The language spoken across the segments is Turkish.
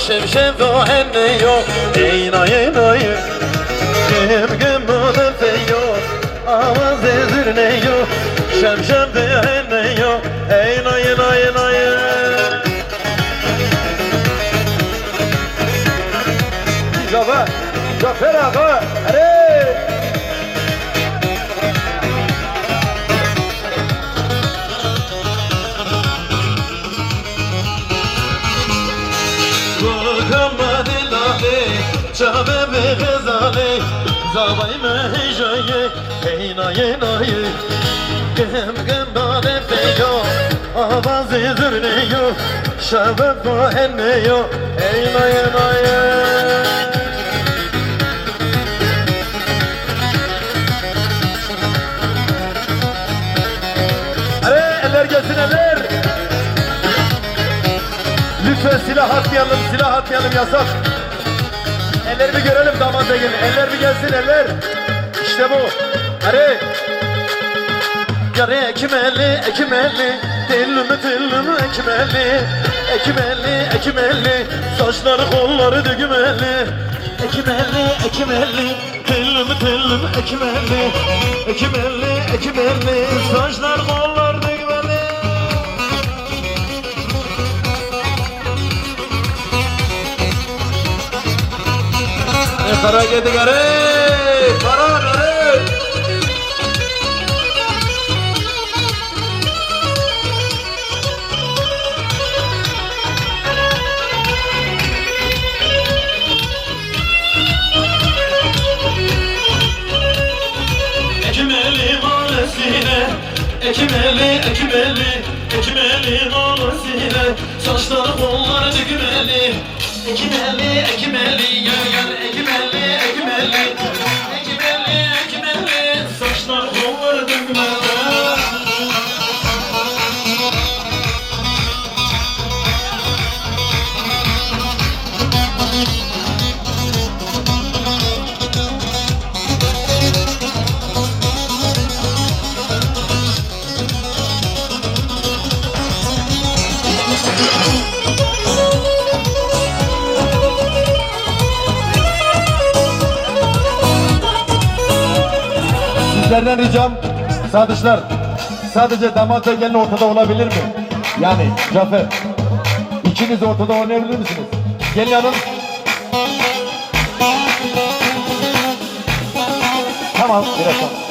شمشم وهنيو ايناي ناي gem gem bana feyo avaz ezirneyo şemşem beğenneyo ey nay nay nay Zafer Zafer ağa hadi Kulkama dilahi çabe be gazali Zavay mehijaye hey nay nay gem gem bana feyo avaz ezirneyo şemşem beğenneyo ey nay nay gelsin eller. Lütfen silah atmayalım, silah atmayalım yasak. Eller bir görelim damat gelin. Eller bir gelsin eller. İşte bu. Hadi. Yarı ekmeli, ekmeli. Tellimi, ekmeli. Ekmeli. Saçları kolları düğmeli. Ekmeli. Tellimi, ekmeli. Saçlar kollar düğmeli. Kara gedi gare, kara gare. Ekmeli mahallesine, ekmeli mahallesine, saçları kolları düğmeli. Ekmeli, gel ekmeli, saçlar kolları düğmeli. Sizlerden ricam sadıçlar sadece damat ve gelin ortada olabilir mi? Yani Cafer ikiniz ortada oynayabilir misiniz? Gelin hanım. Tamam biraz sonra.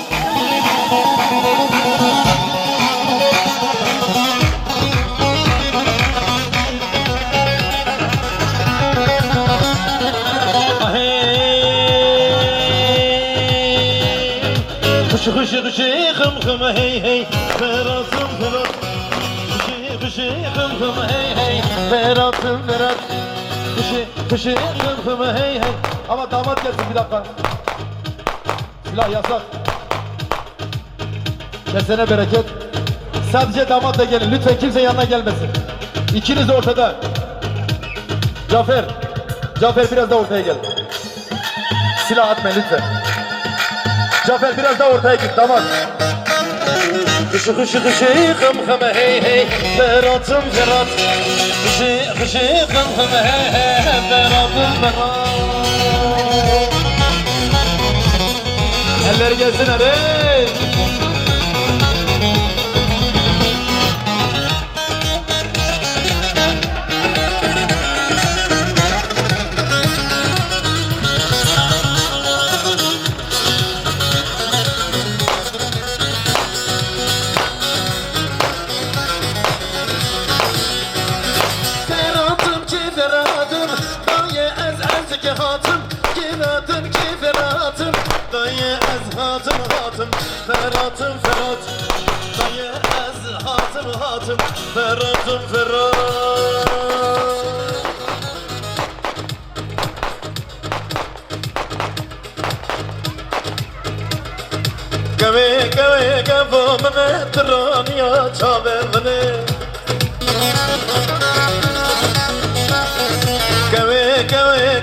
Hışı hım hey Beratım Berat Hışı hım hey Beratım Berat Hışı hım hey Ama damat gelsin bir dakika. Silah yasak. Kesene bereket. Sadece damatla gelin. Lütfen kimse yanına gelmesin. İkiniz de ortada. Cafer biraz da ortaya gel. Silah atmayın lütfen. Cafer biraz daha ortaya git damat. Hışı hım hey Beratım Berat Hışı hım hey Beratım Berat. Eller gelsin hadi. Beratım Ferhat Dayı ez hatım Beratım Ferhat Gave gavamene Traniya çavemene Gave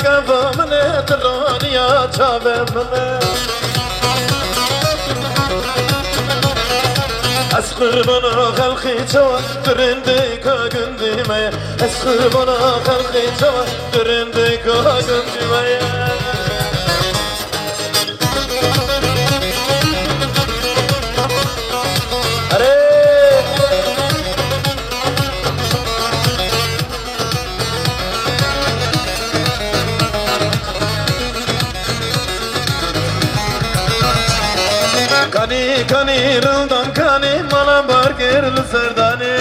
gavamene Traniya çavemene قربانا خلقي جوا درندك قندمي اس قربانا خلقي جوا درندك قندمي Kani rıldan kani Mana bargerli serdani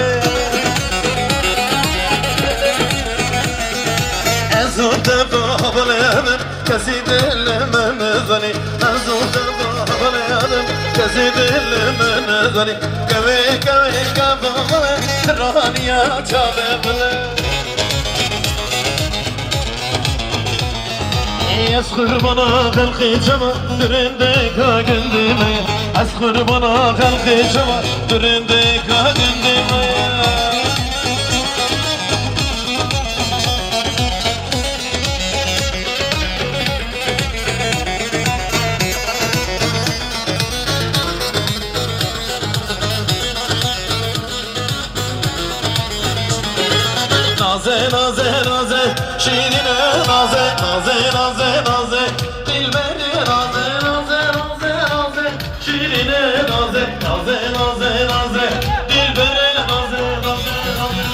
Ezurda bağlayadım Kesidillemen zani Ezurda bağlayadım Kesidillemen zani Keve kafamı Raniya çalımlı Eskur bana halkı cama Düründük gündüme Eskur bana halkı cama Düründük gündüme Naze naze naze Şirine naze naze naze naze Dilberi naze naze naze naze Şirine naze naze naze naze Dilberi naze naze naze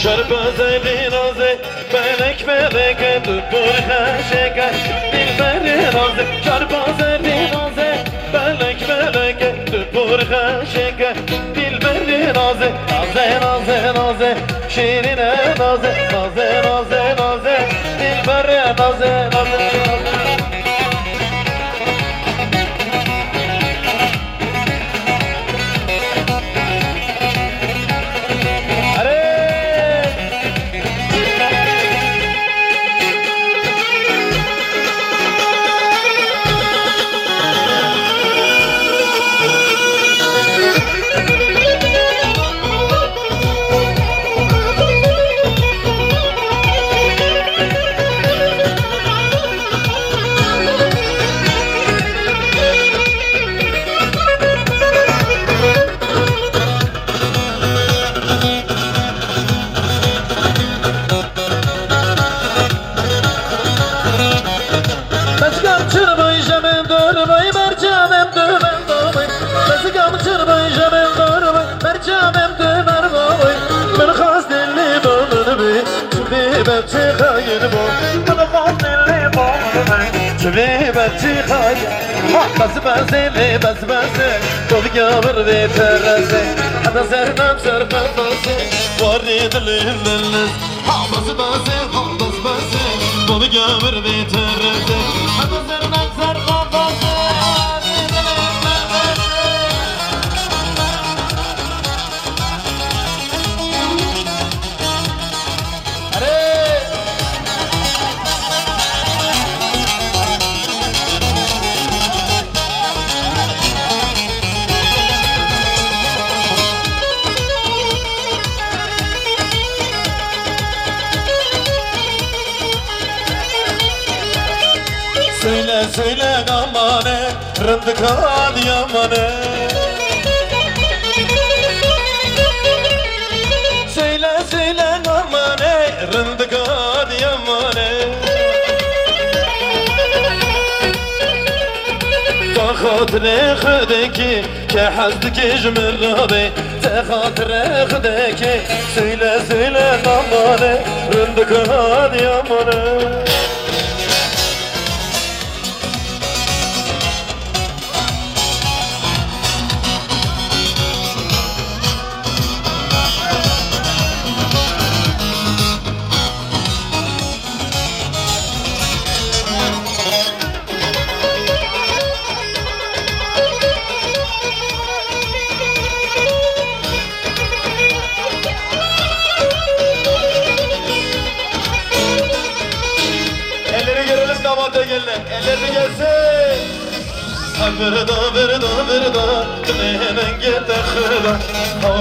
Şerbeze binaze Melek melek tuttur haşeka Dilberi naze Şerbeze binaze Melek melek tuttur haşeka Dilberi naze Naze naze naze Şirine naze Naze naze naze Dilberi naze naze naze بچی خواهی بس بسیلی بس بسی تو بیامر وی ترسی حتی سرنم سر بسی واری دلیم دلنس بس بسی بس بسی تو بیامر وی ترسی حتی سرنم سر بسی Söyle söyle amane Rındık hadi amane Söyle söyle amane Rındık hadi amane خاطر خدکی که حزد کشمر رابه تا خاطر خدکی söyle söyle amane Rındık hadi amane بردا بردا بردا بنهنن گت خدا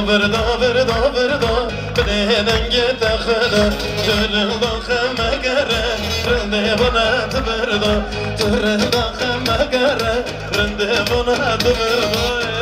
بردا بردا بردا بنهنن گت خدا تردا خمگره رنده بنا تبردا تردا خمگره رنده بنا تبردا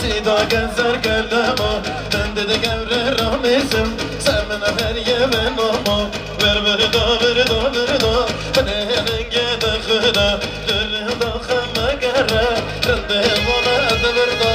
Sida gezer gelema Ben de gevre ramisim Sen bana her yemen ama Ver verda verda verda Bana hemen gede khıda Dırda khama gere Rende bana da verda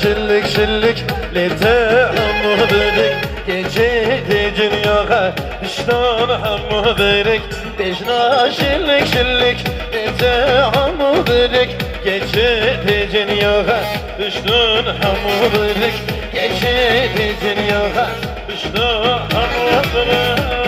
Şillik şillik lite hamı dedik Gece dicin yağa iştan hamı dedik Dejna şillik şillik lite hamı dedik Gece dicin yağa iştan hamı dedik Gece dicin yağa iştan hamı dedik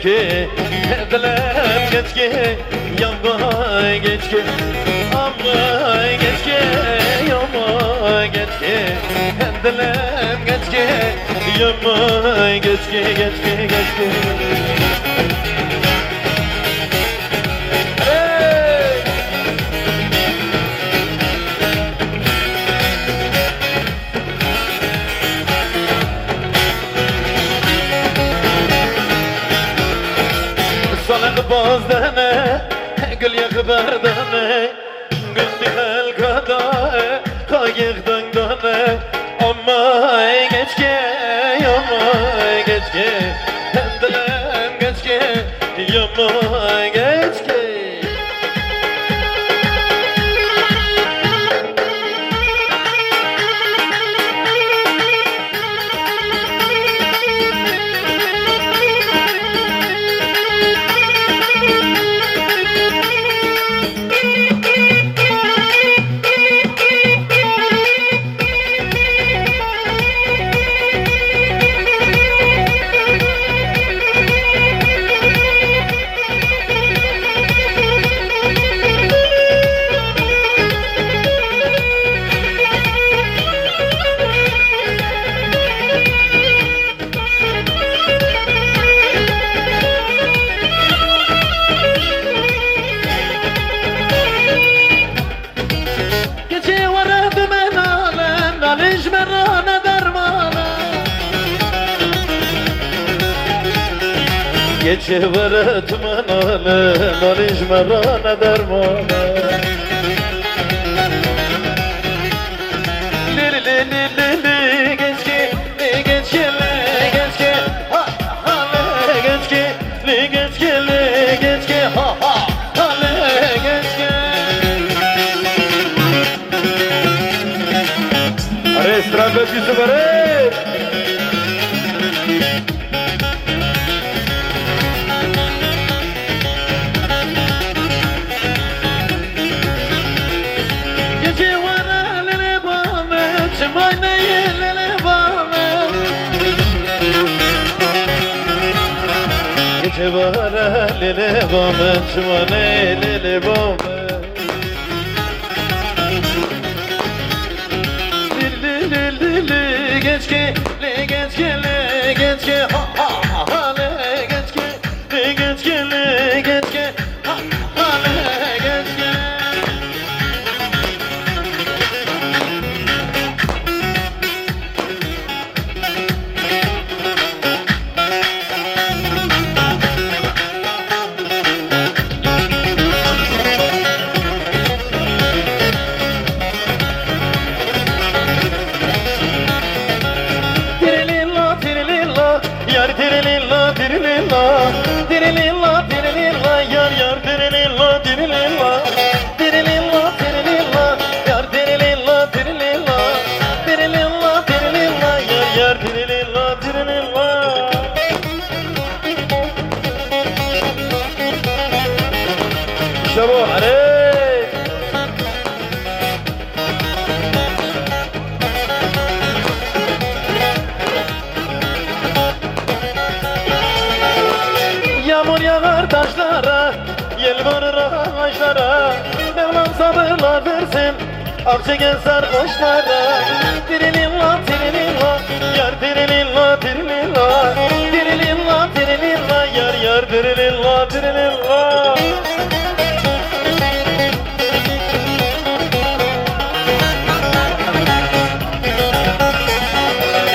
Hedlem geçki, yamay geçki Amay geçki, yamay geçki Hedlem geçki, yamay geçki, geçki, geçki Bazdane, gül yakbardane Gündü halkada, kayıktan dane Amay geçke, yamay geçke Hendilem geçke, yamay geçke Geçe varatmanale, nalijmarana dermana Li li li li li li geçki, li geçki, li geçki Ha ha li geçki, li geçki, li geçki Ha ha ha li geçki Are strafet bizi bare Çevara lele bame, çuvane lele bame geçke le geçke le geçke ha ha ha le geçke le geçke le geçke ha ha le geçke. Yar tirililla tirililla tirililla tirililla yar yar tirililla tirililla tirililla tirililla yar tirililla tirililla tirililla tirililla yar yar tirililla tirililla. İşte bu hadi. Yağmur yağar taşlara, yel vurur ağaçlara. Mevlam sabırlar versin, ak çeken sarhoşlara. Tirililla tirililla, yar tirililla tirililla tirililla tirililla, yar yar tirililla tirililla.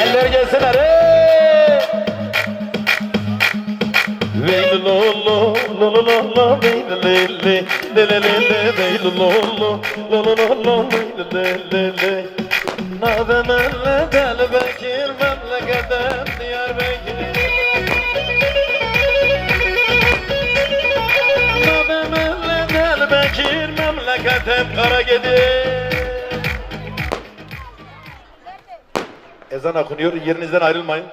Eller gelsinler hey! Leyli lo lo lo lo lo lo leyli leyli leyli leyli leyli lo lo lo lo lo lo leyli leyli leyli. Nademelle del Bekir memleketten Diyarbakır. Nademelle del Bekir memleketten Karagedi. Ezan okunuyor, yerinizden ayrılmayın.